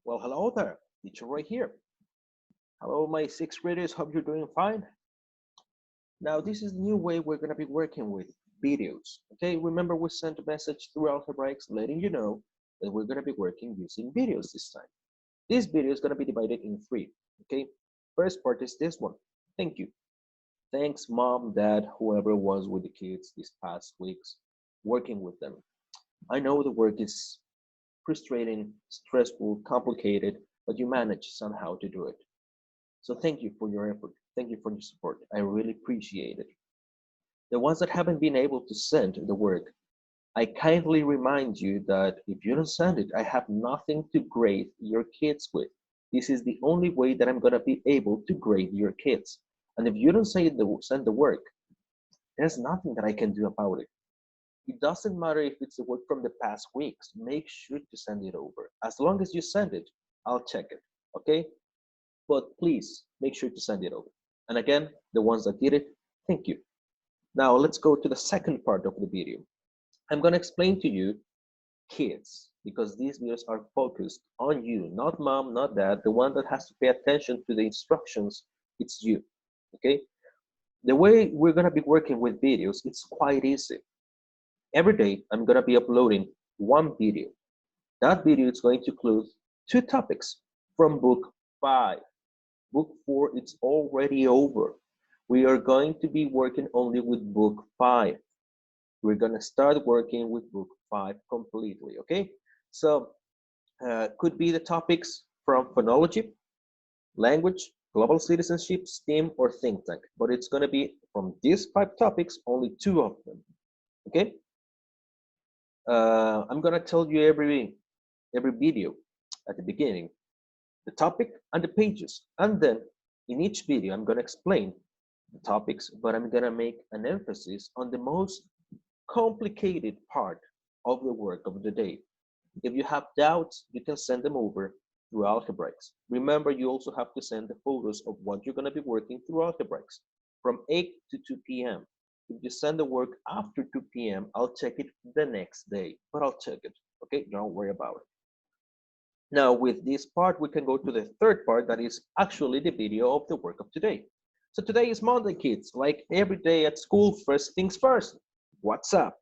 Well, hello there, teacher right here. Hello, my sixth graders. Hope you're doing fine. Now, this is the new way we're going to be working with videos. Okay, remember we sent a message through Algebraics letting you know that we're going to be working using videos this time. This video is going to be divided in three. Okay, first part is this one. Thank you. Thanks, mom, dad, whoever was with the kids these past weeks, working with them. I know the work is frustrating, stressful, complicated, but you manage somehow to do it. So thank you for your effort. Thank you for your support. I really appreciate it. The ones that haven't been able to send the work, I kindly remind you that if you don't send it, I have nothing to grade your kids with. This is the only way that I'm going to be able to grade your kids. And if you don't send the work, there's nothing that I can do about it. It doesn't matter if it's the work from the past weeks. Make sure to send it over. As long as you send it, I'll check it. Okay? But please make sure to send it over. And again, the ones that did it, thank you. Now let's go to the second part of the video. I'm going to explain to you kids because these videos are focused on you, not mom, not dad. The one that has to pay attention to the instructions, it's you. Okay? The way we're going to be working with videos, it's quite easy. Every day, I'm going to be uploading one video. That video is going to include two topics from book 5. Book 4, it's already over. We are going to be working only with book 5. We're going to start working with book 5 completely, okay? So, could be the topics from phonology, language, global citizenship, STEAM, or think tank. But it's going to be from these 5 topics, only 2 of them, okay? I'm going to tell you every video at the beginning, the topic and the pages. And then in each video, I'm going to explain the topics, but I'm going to make an emphasis on the most complicated part of the work of the day. If you have doubts, you can send them over through Algebraics. Remember, you also have to send the photos of what you're going to be working through Algebraics from 8 to 2 p.m. If you send the work after 2 p.m., I'll check it the next day, but I'll check it. Okay, don't worry about it. Now, with this part, we can go to the third part that is actually the video of the work of today. So today is Monday, kids. Like every day at school, first things first. What's up?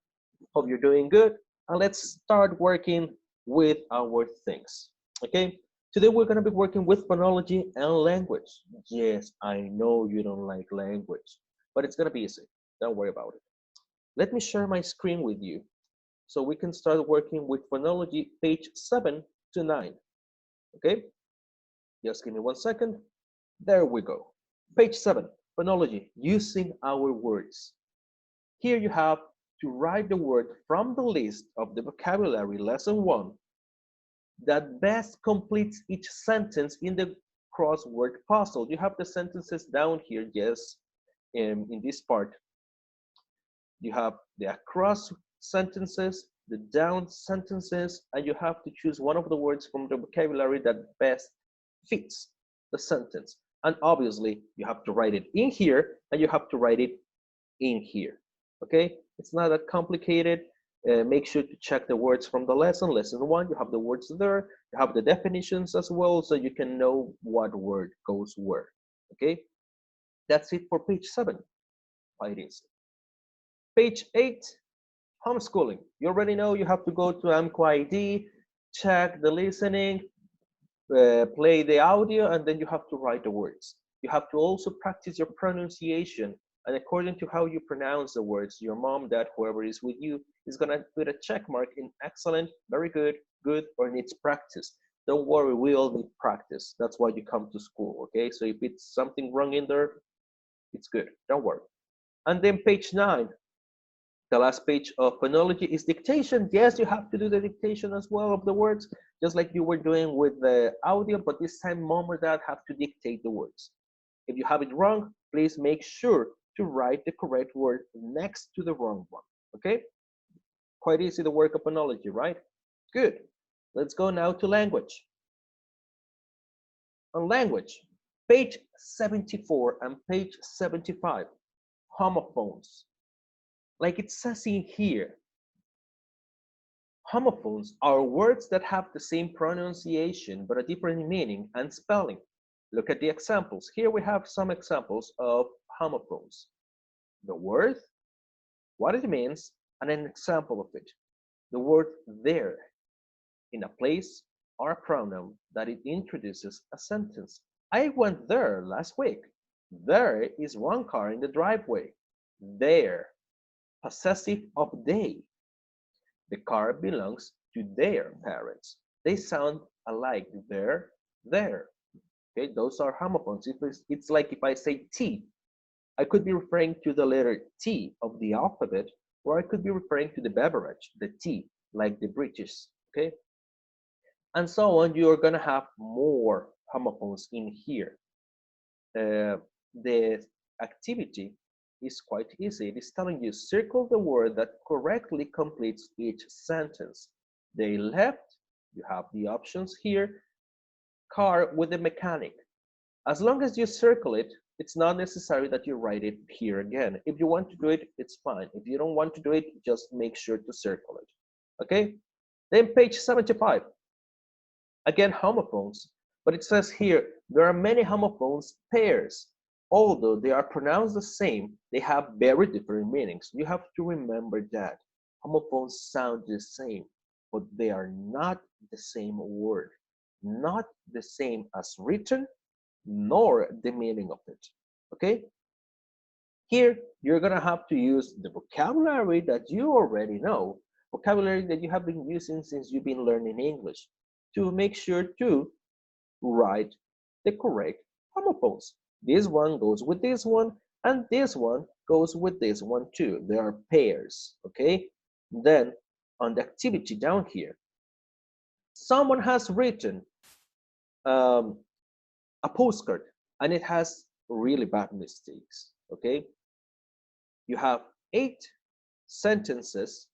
Hope you're doing good. And let's start working with our things. Okay? Today we're going to be working with phonology and language. Yes, I know you don't like language, but it's going to be easy. Don't worry about it. Let me share my screen with you so we can start working with phonology, page 7 to 9. Okay? Just give me 1 second. There we go. Page 7, phonology, using our words. Here you have to write the word from the list of the vocabulary lesson 1 that best completes each sentence in the crossword puzzle. You have the sentences down here, yes, in this part. You have the across sentences, the down sentences, and you have to choose one of the words from the vocabulary that best fits the sentence. And obviously, you have to write it in here, and you have to write it in here. Okay? It's not that complicated. Make sure to check the words from the lesson. Lesson 1, you have the words there. You have the definitions as well, so you can know what word goes where. Okay? That's it for page 7. Quite easy. Page 8, homeschooling. You already know you have to go to AMCO-ID, check the listening, play the audio, and then you have to write the words. You have to also practice your pronunciation, and according to how you pronounce the words, your mom, dad, whoever is with you is going to put a check mark in excellent, very good, good, or needs practice. Don't worry, we all need practice. That's why you come to school, okay? So if it's something wrong in there, it's good. Don't worry. And then page 9, the last page of phonology is dictation. Yes, you have to do the dictation as well of the words, just like you were doing with the audio, but this time mom or dad have to dictate the words. If you have it wrong, please make sure to write the correct word next to the wrong one, okay? Quite easy to work up phonology, right? Good. Let's go now to language. On language, page 74 and page 75, homophones. Like it says in here, Homophones are words that have the same pronunciation but a different meaning and spelling. Look at the examples. Here we have some examples of homophones. The word, what it means, and an example of it. The word there, in a place or a pronoun that it introduces a sentence. I went there last week. There is one car in the driveway. There, possessive of they. The car belongs to their parents. They sound alike. There. Okay, those are homophones. It's like if I say T, I could be referring to the letter T of the alphabet, or I could be referring to the beverage, the T, like the British, okay? And so on, you're gonna have more homophones in here. The activity is quite easy. It is telling you circle the word that correctly completes each sentence. They left, you have the options here, car with the mechanic. As long as you circle it, it's not necessary that you write it here again. If you want to do it, it's fine. If you don't want to do it, just make sure to circle it. Okay? Then page 75. Again, homophones. But it says here, there are many homophones pairs. Although they are pronounced the same, they have very different meanings. You have to remember that. Homophones sound the same, but they are not the same word. Not the same as written, nor the meaning of it. Okay? Here, you're gonna have to use the vocabulary that you already know, vocabulary that you have been using since you've been learning English, to make sure to write the correct homophones. This one goes with this one, and this one goes with this one too. They are pairs, okay? Then, on the activity down here, someone has written a postcard and it has really bad mistakes, okay? You have 8 sentences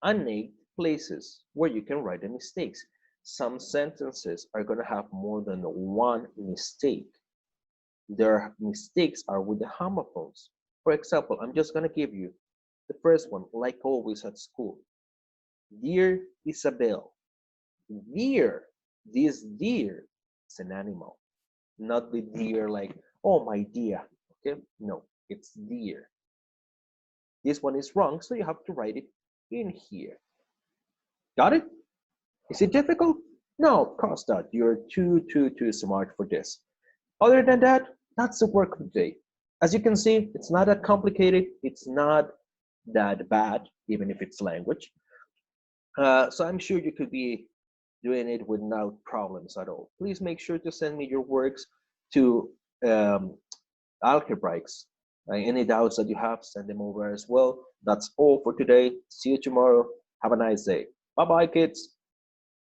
and 8 places where you can write the mistakes. Some sentences are going to have more than one mistake. Their mistakes are with the homophones. For example, I'm just going to give you the first one, like always at school. Dear Isabel. Dear, this deer is an animal, not the deer like, oh my dear, okay? No, it's deer. This one is wrong, so you have to write it in here. Got it? Is it difficult? No, of course not. You're too smart for this. Other than that, that's the work of the day. As you can see, it's not that complicated. It's not that bad, even if it's language. So I'm sure you could be doing it without problems at all. Please make sure to send me your works to Algebraics. Any doubts that you have, send them over as well. That's all for today. See you tomorrow. Have a nice day. Bye-bye, kids.